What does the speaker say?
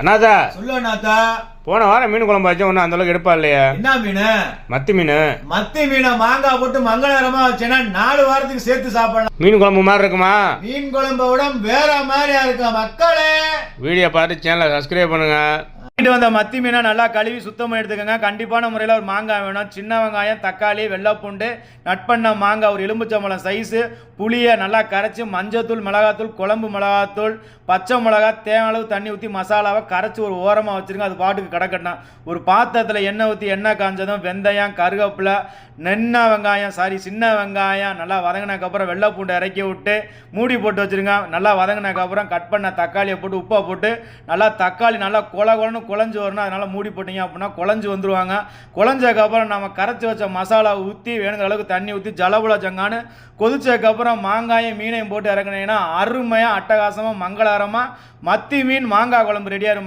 அண்ணாதா சொல்லு அண்ணாத்தா. போன வாரம் மீன் குழம்பு வச்சா ஒன்றும் அந்த அளவுக்கு எடுப்பா இல்லையா? என்ன மீன்? மத்தி மீன். மத்தி மீனை மாங்காய் போட்டு மங்களகரமா வச்சேன்னா 4 வாரத்துக்கு சேர்த்து சாப்பிடலாம். மீன் குழம்பு மாதிரி இருக்குமா? மீன் குழம்பை விட வேற மாதிரியா இருக்கா மக்களே. வீடியோ பார்த்து சேனலை சப்ஸ்கிரைப் பண்ணுங்க. வந்த மத்தி மீனை நல்லா கழுவி சுத்தமாக எடுத்துக்கோங்க. கண்டிப்பான முறையில் ஒரு மாங்காய் வேணும். சின்ன வெங்காயம், தக்காளி, வெள்ளைப்பூண்டு, நட் பண்ண மாங்காய், ஒரு எலும்புச்சம்பழம் சைஸு, புளியை நல்லா கரைச்சி மஞ்சத்தூள், மிளகாத்தூள், குழம்பு மிளகாத்தூள், பச்சை மிளகா, தேவையான அளவு தண்ணி ஊற்றி மசாலாவை கரைச்சி ஒரு ஓரமாக வச்சுருங்க. அது பாட்டுக்கு கிடக்கட்டும். ஒரு பாத்திரத்தில் எண்ணெய் ஊற்றி எண்ணெய் காஞ்சதும் வெந்தயம், கருவேப்பிலை, சின்ன வெங்காயம் நல்லா வதங்கினதுக்கப்புறம் வெள்ளைப்பூண்டை இறக்கி விட்டு மூடி போட்டு வச்சுருங்க. நல்லா வதங்கினதுக்கப்புறம் கட் பண்ண தக்காளியை போட்டு உப்பை போட்டு நல்லா தக்காளி நல்லா குழன்னு குழஞ்சி வரணும். அதனால் மூடி போட்டிங்க அப்படின்னா குழஞ்சி வந்துடுவாங்க. குழஞ்சதுக்கப்புறம் நம்ம கரைச்சி வச்ச மசாலாவை ஊற்றி வேணுங்கிற அளவுக்கு தண்ணி ஊற்றி ஜலபுல ஜங்கான்னு கொதிச்சதுக்கப்புறம் மாங்காயும் மீனையும் போட்டு இறக்குனீங்கன்னா அருமையாக அட்டகாசமாக மங்களகரமாக மத்தி மீன் மாங்காய் குழம்பு ரெடியாக இருக்கும்.